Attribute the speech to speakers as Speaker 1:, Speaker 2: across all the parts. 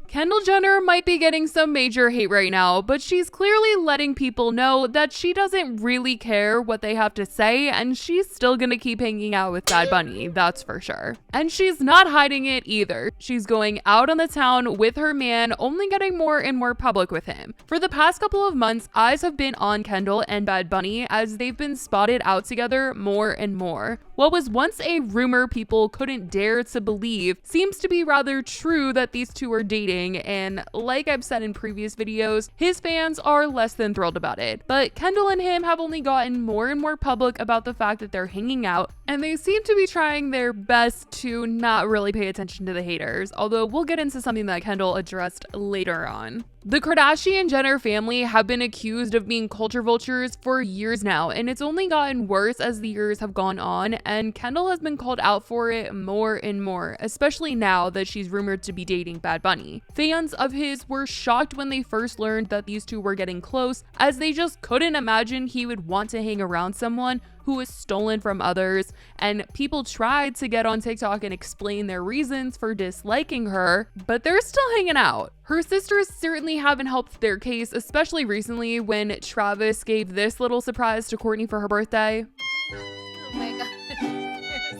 Speaker 1: Kendall Jenner might be getting some major hate right now, but she's clearly letting people know that she doesn't really care what they have to say, and she's still gonna keep hanging out with Bad Bunny, that's for sure. And she's not hiding it either. She's going out on the town with her man, only getting more and more public with him. For the past couple of months, eyes have been on Kendall and Bad Bunny as they've been spotted out together more and more. What was once a rumor people couldn't dare to believe seems to be rather true that these two are dating, and like I've said in previous videos, his fans are less than thrilled about it. But Kendall and him have only gotten more and more public about the fact that they're hanging out, and they seem to be trying their best to not really pay attention to the haters, although we'll get into something that Kendall addressed later on. The Kardashian-Jenner family have been accused of being culture vultures for years now, and it's only gotten worse as the years have gone on, and Kendall has been called out for it more and more, especially now that she's rumored to be dating Bad Bunny. Fans of his were shocked when they first learned that these two were getting close, as they just couldn't imagine he would want to hang around someone who was stolen from others, and people tried to get on TikTok and explain their reasons for disliking her, but they're still hanging out. Her sisters certainly haven't helped their case, especially recently when Travis gave this little surprise to Courtney for her birthday.
Speaker 2: Oh my god, you're so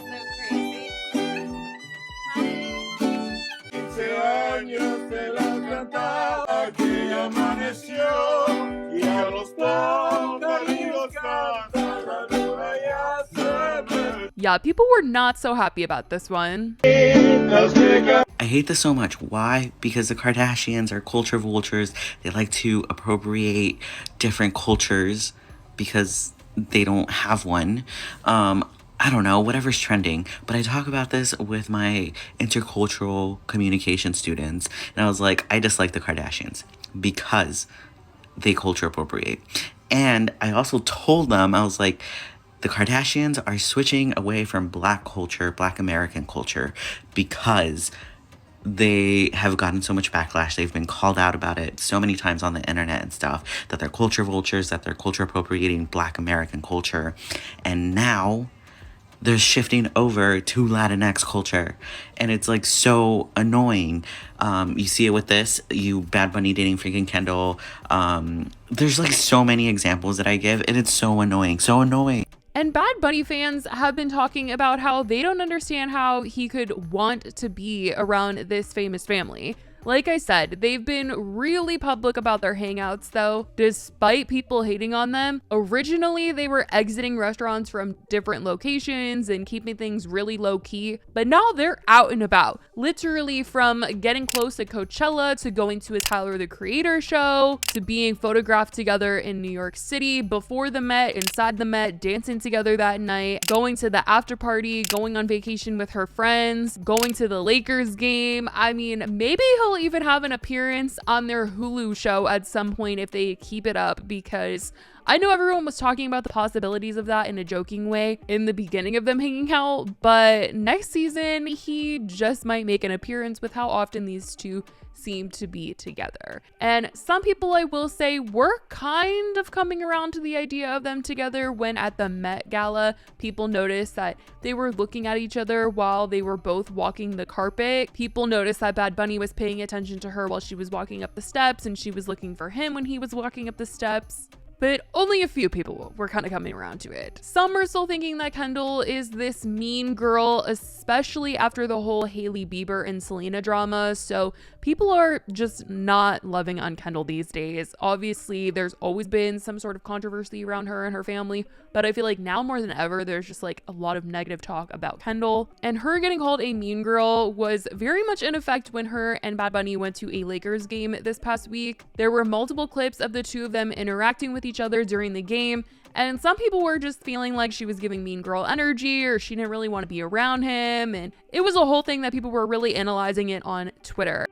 Speaker 2: crazy.
Speaker 1: Yeah, people were not so happy about this one.
Speaker 3: I hate this so much. Why? Because the Kardashians are culture vultures. They like to appropriate different cultures because they don't have one. I don't know, whatever's trending. But I talk about this with my intercultural communication students, and I was like, I dislike the Kardashians because they culture appropriate. And I also told them, I was like, the Kardashians are switching away from Black culture, Black American culture, because they have gotten so much backlash. They've been called out about it so many times on the internet and stuff, that they're culture vultures, that they're culture appropriating Black American culture. And now they're shifting over to Latinx culture, and it's like so annoying. You see it with this, Bad Bunny dating freaking Kendall. There's like so many examples that I give, and it's so annoying, so annoying.
Speaker 1: And Bad Bunny fans have been talking about how they don't understand how he could want to be around this famous family. Like I said, they've been really public about their hangouts though, despite people hating on them. Originally, they were exiting restaurants from different locations and keeping things really low key, but now they're out and about. Literally from getting close to Coachella to going to a Tyler, the Creator show, to being photographed together in New York City before the Met, inside the Met, dancing together that night, going to the after party, going on vacation with her friends, going to the Lakers game. I mean, maybe he'll even have an appearance on their Hulu show at some point if they keep it up, because I know everyone was talking about the possibilities of that in a joking way in the beginning of them hanging out, but next season he just might make an appearance with how often these two seem to be together. And some people, I will say, were kind of coming around to the idea of them together when at the Met Gala, people noticed that they were looking at each other while they were both walking the carpet. People noticed that Bad Bunny was paying attention to her while she was walking up the steps, and she was looking for him when he was walking up the steps. But only a few people were kind of coming around to it. Some are still thinking that Kendall is this mean girl, especially after the whole Hailey Bieber and Selena drama. So people are just not loving on Kendall these days. Obviously, there's always been some sort of controversy around her and her family, but I feel like now more than ever, there's just like a lot of negative talk about Kendall. And her getting called a mean girl was very much in effect when her and Bad Bunny went to a Lakers game this past week. There were multiple clips of the two of them interacting with each other during the game, and some people were just feeling like she was giving mean girl energy, or she didn't really want to be around him, and it was a whole thing that people were really analyzing it on Twitter.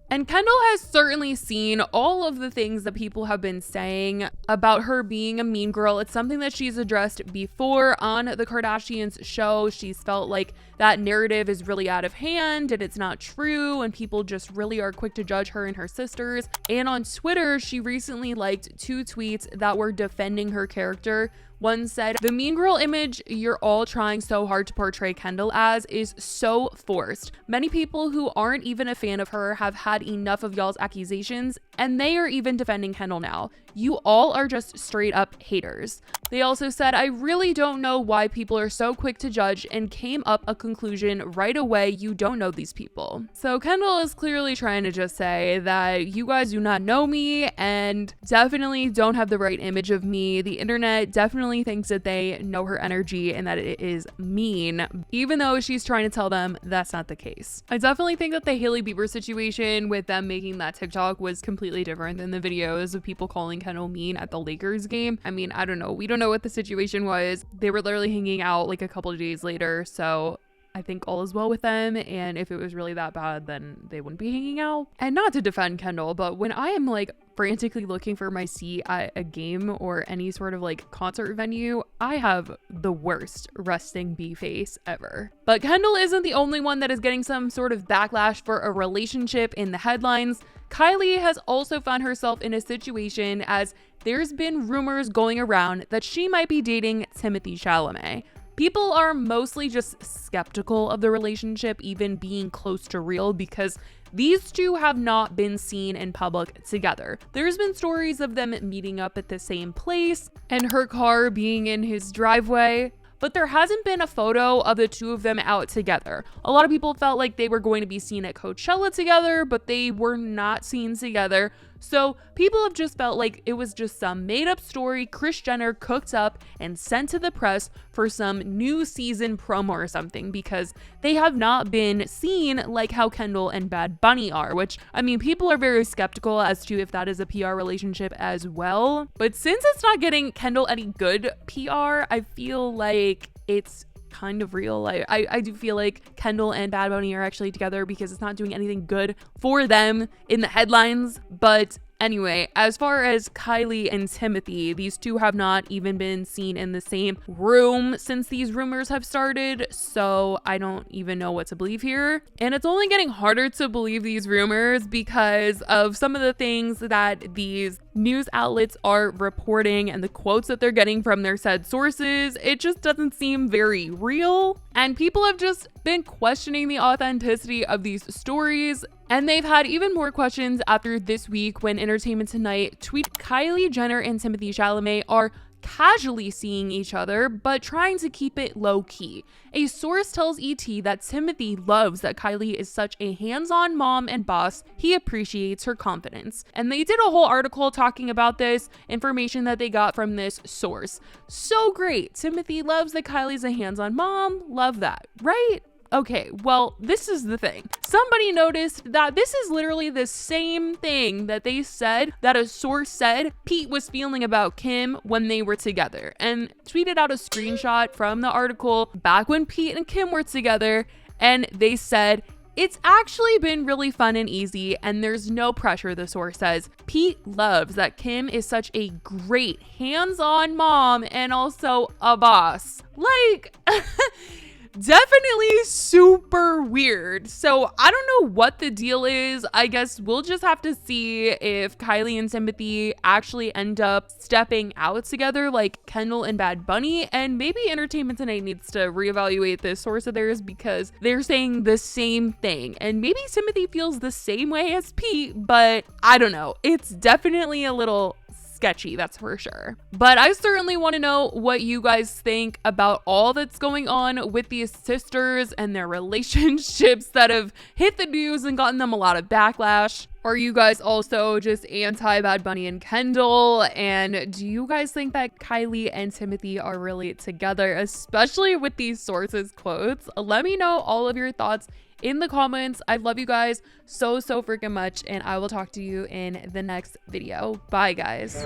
Speaker 1: And Kendall has certainly seen all of the things that people have been saying about her being a mean girl. It's something that she's addressed before on the Kardashians show. She's felt like that narrative is really out of hand and it's not true, and people just really are quick to judge her and her sisters. And on Twitter, she recently liked 2 tweets that were defending her character. One said, "The mean girl image you're all trying so hard to portray Kendall as is so forced. Many people who aren't even a fan of her have had enough of y'all's accusations, and they are even defending Kendall now. You all are just straight up haters." They also said, "I really don't know why people are so quick to judge and came up a conclusion right away. You don't know these people." So Kendall is clearly trying to just say that you guys do not know me and definitely don't have the right image of me. The internet definitely thinks that they know her energy and that it is mean, even though she's trying to tell them that's not the case. I definitely think that the Hailey Bieber situation with them making that TikTok was completely different than the videos of people calling Kendall mean at the Lakers game. I mean, I don't know. We don't know what the situation was. They were literally hanging out like a couple of days later, so I think all is well with them, and if it was really that bad, then they wouldn't be hanging out. And not to defend Kendall, but when I am like frantically looking for my seat at a game or any sort of like concert venue, I have the worst resting bee face ever. But Kendall isn't the only one that is getting some sort of backlash for a relationship in the headlines. Kylie has also found herself in a situation as there's been rumors going around that she might be dating Timothée Chalamet. People are mostly just skeptical of the relationship even being close to real because these two have not been seen in public together. There's been stories of them meeting up at the same place and her car being in his driveway, but there hasn't been a photo of the two of them out together. A lot of people felt like they were going to be seen at Coachella together, but they were not seen together. So people have just felt like it was just some made up story Kris Jenner cooked up and sent to the press for some new season promo or something, because they have not been seen like how Kendall and Bad Bunny are, which, I mean, people are very skeptical as to if that is a PR relationship as well. But since it's not getting Kendall any good PR, I feel like it's kind of real. I do feel like Kendall and Bad Bunny are actually together because it's not doing anything good for them in the headlines. But anyway, as far as Kylie and Timothée, these two have not even been seen in the same room since these rumors have started, so I don't even know what to believe here. And it's only getting harder to believe these rumors because of some of the things that these news outlets are reporting and the quotes that they're getting from their said sources. It just doesn't seem very real, and people have just been questioning the authenticity of these stories. And they've had even more questions after this week when Entertainment Tonight tweeted Kylie Jenner and Timothée Chalamet are casually seeing each other, but trying to keep it low-key. A source tells ET that Timothée loves that Kylie is such a hands-on mom and boss. He appreciates her confidence. And they did a whole article talking about this information that they got from this source. So great. Timothée loves that Kylie's a hands-on mom. Love that, right? Okay, well, this is the thing. Somebody noticed that this is literally the same thing that they said, that a source said Pete was feeling about Kim when they were together, and tweeted out a screenshot from the article back when Pete and Kim were together, and they said, "It's actually been really fun and easy, and there's no pressure," the source says. "Pete loves that Kim is such a great hands-on mom and also a boss." Like, definitely super weird. So I don't know what the deal is. I guess we'll just have to see if Kylie and Timothée actually end up stepping out together like Kendall and Bad Bunny. And maybe Entertainment Tonight needs to reevaluate this source of theirs because they're saying the same thing. And maybe Timothée feels the same way as Pete, but I don't know. It's definitely a little sketchy, that's for sure. But I certainly want to know what you guys think about all that's going on with these sisters and their relationships that have hit the news and gotten them a lot of backlash. Are you guys also just anti Bad Bunny and Kendall? And do you guys think that Kylie and Timothée are really together, especially with these sources' quotes? Let me know all of your thoughts in the comments. I love you guys so freaking much, and I will talk to you in the next video. Bye, guys.